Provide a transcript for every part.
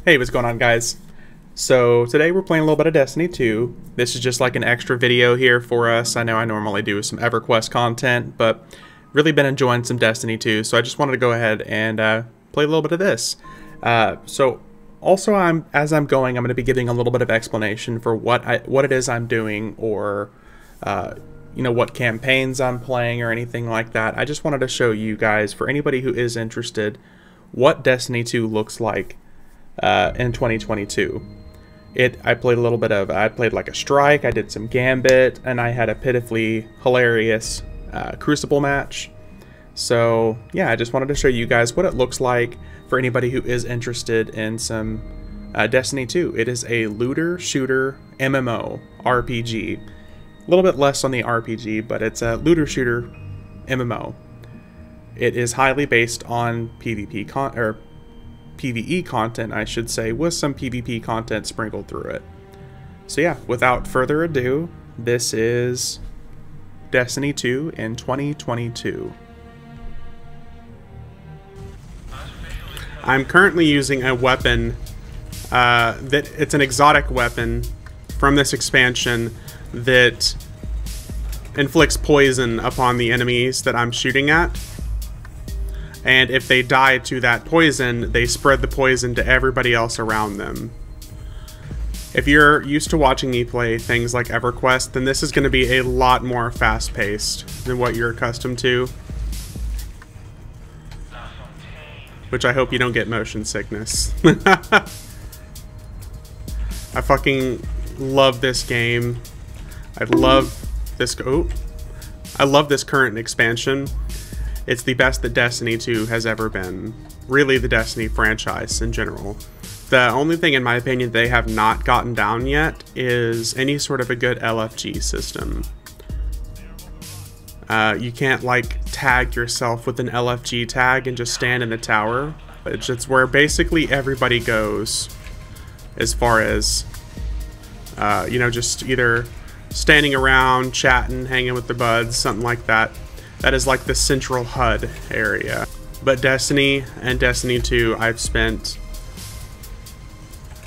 Hey, what's going on, guys? So today we're playing a little bit of Destiny 2. This is just like an extra video here for us. I know I normally do some EverQuest content, but really been enjoying some Destiny 2, so I just wanted to go ahead and play a little bit of this. So also, as I'm going, I'm going to be giving a little bit of explanation for what it is I'm doing, or you know, what campaigns I'm playing or anything like that. I just wanted to show you guys, for anybody who is interested, what Destiny 2 looks like in 2022. I played like a strike, I did some gambit, and I had a pitifully hilarious crucible match. So yeah, I just wanted to show you guys what it looks like for anybody who is interested in some Destiny 2. It is a looter shooter MMO RPG. A little bit less on the RPG, but it's a looter shooter MMO. It is highly based on PvE content, I should say, with some PvP content sprinkled through it. So yeah, without further ado, this is Destiny 2 in 2022. I'm currently using a weapon that it's an exotic weapon from this expansion that inflicts poison upon the enemies that I'm shooting at. And if they die to that poison, they spread the poison to everybody else around them. If you're used to watching me play things like EverQuest, then this is going to be a lot more fast-paced than what you're accustomed to. Which I hope you don't get motion sickness. I fucking love this game. I love this current expansion. It's the best that Destiny 2 has ever been. Really, the Destiny franchise in general. The only thing, in my opinion, they have not gotten down yet is any sort of a good LFG system. You can't, like, tag yourself with an LFG tag and just stand in the tower. It's where basically everybody goes, as far as, you know, just either standing around, chatting, hanging with the buds, something like that. That is like the central HUD area. But Destiny and Destiny 2, I've spent,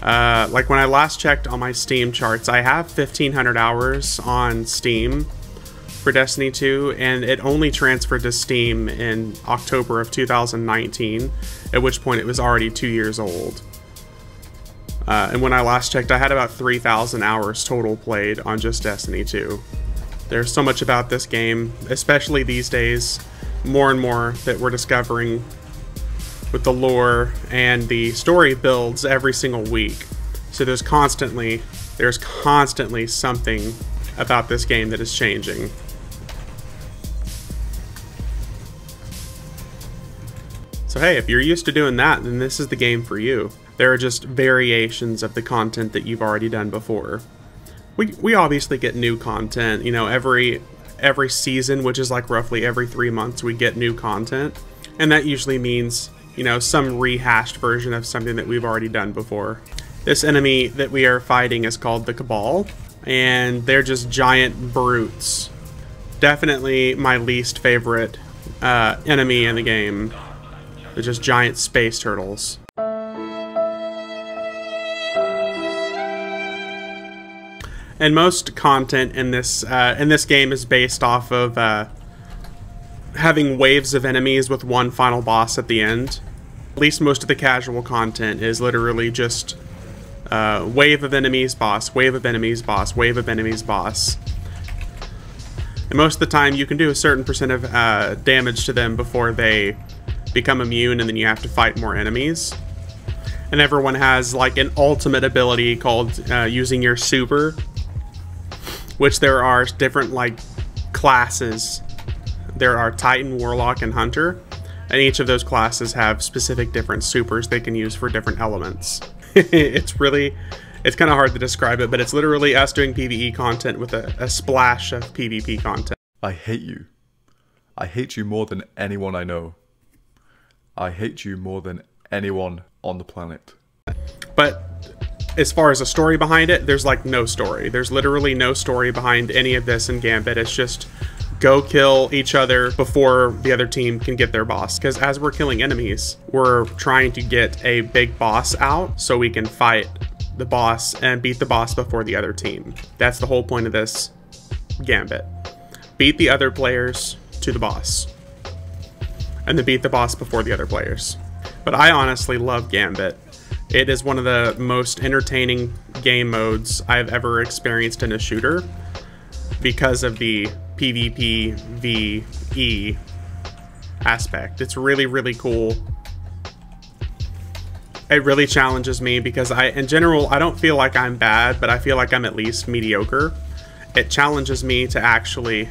like when I last checked on my Steam charts, I have 1,500 hours on Steam for Destiny 2, and it only transferred to Steam in October of 2019, at which point it was already 2 years old. And when I last checked, I had about 3,000 hours total played on just Destiny 2. There's so much about this game, especially these days, more and more that we're discovering with the lore and the story builds every single week. So there's constantly something about this game that is changing. So hey, if you're used to doing that, then this is the game for you. There are just variations of the content that you've already done before. We obviously get new content, you know, every season, which is like roughly every 3 months, we get new content. And that usually means, you know, some rehashed version of something that we've already done before. This enemy that we are fighting is called the Cabal, and they're just giant brutes. Definitely my least favorite enemy in the game. They're just giant space turtles. And most content in this game is based off of having waves of enemies with one final boss at the end. At least most of the casual content is literally just wave of enemies, boss, wave of enemies, boss, wave of enemies, boss. And most of the time you can do a certain percent of damage to them before they become immune, and then you have to fight more enemies. And everyone has like an ultimate ability called using your super, which there are different like classes. There are Titan, Warlock, and Hunter, and each of those classes have specific different supers they can use for different elements. It's kind of hard to describe it, but it's literally us doing PvE content with a splash of PvP content. I hate you. I hate you more than anyone I know. I hate you more than anyone on the planet. But as far as a story behind it, there's like no story. There's literally no story behind any of this in Gambit. It's just go kill each other before the other team can get their boss. Because as we're killing enemies, we're trying to get a big boss out so we can fight the boss and beat the boss before the other team. That's the whole point of this gambit. Beat the other players to the boss, and then beat the boss before the other players. But I honestly love Gambit. It is one of the most entertaining game modes I've ever experienced in a shooter because of the PvPvE aspect. It's really, really cool. It really challenges me because in general, I don't feel like I'm bad, but I feel like I'm at least mediocre. It challenges me to actually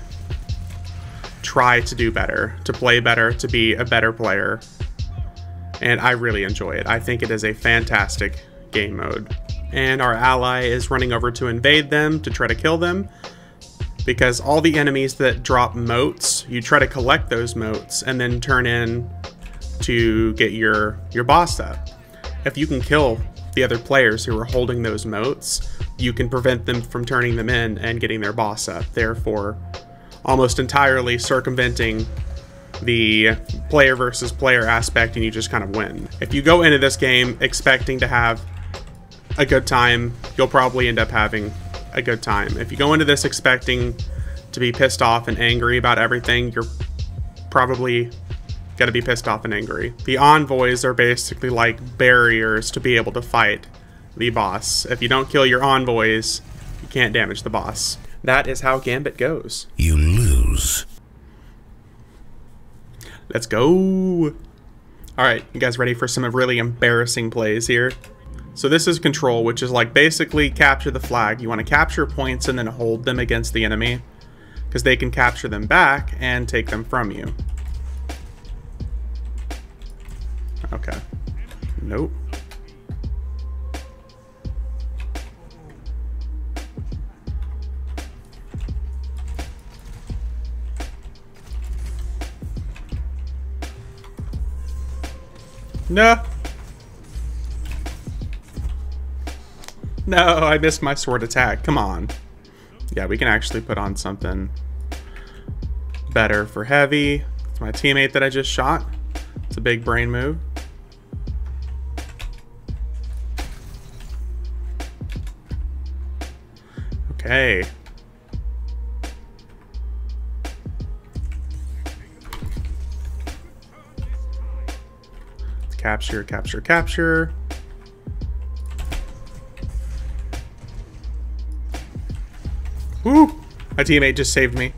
try to do better, to play better, to be a better player. And I really enjoy it. I think it is a fantastic game mode. And our ally is running over to invade them, to try to kill them. Because all the enemies that drop motes, you try to collect those motes and then turn in to get your boss up. If you can kill the other players who are holding those motes, you can prevent them from turning them in and getting their boss up, therefore almost entirely circumventing the player versus player aspect, and you just kind of win. If you go into this game expecting to have a good time, you'll probably end up having a good time. If you go into this expecting to be pissed off and angry about everything, you're probably gonna be pissed off and angry. The envoys are basically like barriers to be able to fight the boss. If you don't kill your envoys, you can't damage the boss. That is how Gambit goes. You lose. Let's go. Alright, you guys ready for some really embarrassing plays here? So this is control, which is like basically capture the flag. You want to capture points and then hold them against the enemy, because they can capture them back and take them from you. Okay. Nope. No. No, I missed my sword attack. Come on. Yeah, we can actually put on something better for heavy. It's my teammate that I just shot. It's a big brain move. Okay. Capture, capture, capture. Woo! My teammate just saved me.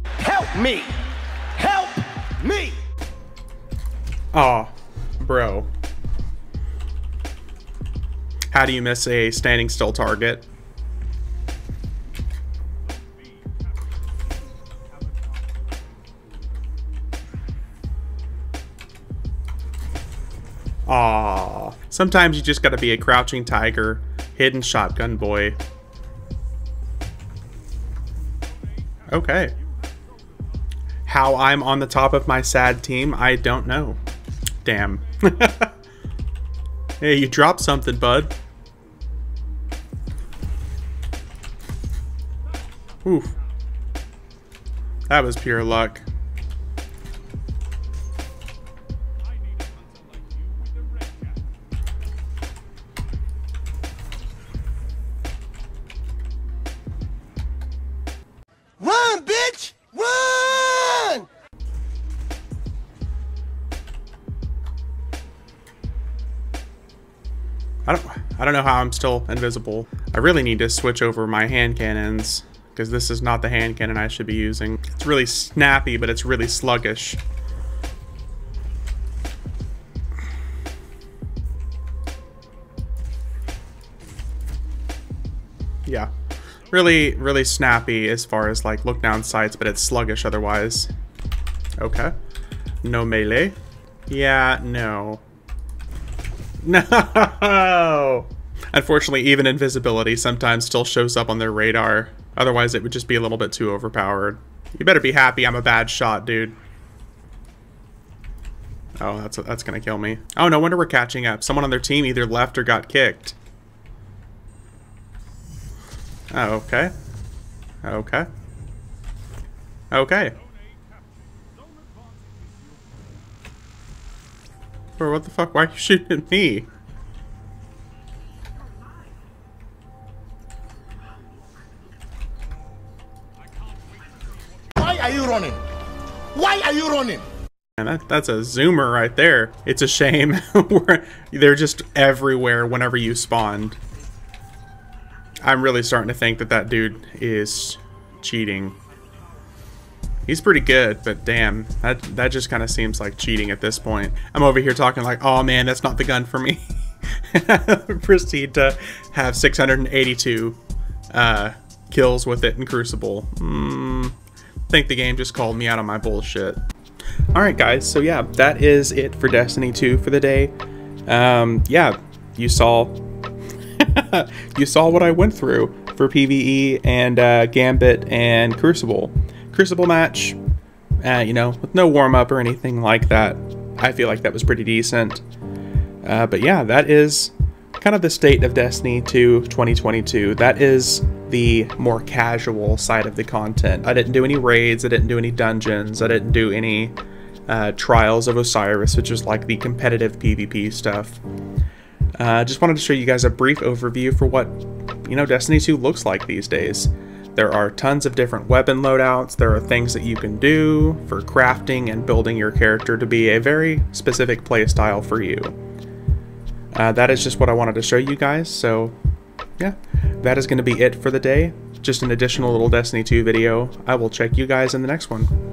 Help me! Help me! Aw, bro. How do you miss a standing still target? Aww. Sometimes you just gotta be a crouching tiger, hidden shotgun boy. Okay. How I'm on the top of my sad team, I don't know. Damn. Hey, you dropped something, bud. Oof. That was pure luck. Run, bitch! Run! I don't know how I'm still invisible. I really need to switch over my hand cannons, because this is not the hand cannon I should be using. It's really snappy, but it's really sluggish. Yeah. Really, really snappy as far as like look down sights, but it's sluggish otherwise. Okay. No melee. Yeah, no. No! Unfortunately, even invisibility sometimes still shows up on their radar. Otherwise, it would just be a little bit too overpowered. You better be happy I'm a bad shot, dude. Oh, that's gonna kill me. Oh, no wonder we're catching up. Someone on their team either left or got kicked. Oh, okay. Okay. Okay. Bro, what the fuck? Why are you shooting at me? Why are you running? Why are you running? And that's a zoomer right there. It's a shame. They're just everywhere whenever you spawned. I'm really starting to think that that dude is cheating. He's pretty good, but damn, that just kind of seems like cheating at this point. I'm over here talking like, oh man, that's not the gun for me. Proceed to have 682 kills with it in Crucible. Think the game just called me out on my bullshit. Alright guys, so yeah, that is it for Destiny 2 for the day. Yeah, you saw you saw what I went through for PvE and Gambit and Crucible. Crucible match, you know, with no warm-up or anything like that. I feel like that was pretty decent. But yeah, that is kind of the state of Destiny 2 2022. That is the more casual side of the content. I didn't do any raids, I didn't do any dungeons, I didn't do any Trials of Osiris, which is like the competitive PvP stuff. Just wanted to show you guys a brief overview for what, you know, Destiny 2 looks like these days. There are tons of different weapon loadouts. There are things that you can do for crafting and building your character to be a very specific playstyle for you. That is just what I wanted to show you guys. So yeah, that is going to be it for the day. Just an additional little Destiny 2 video. I will check you guys in the next one.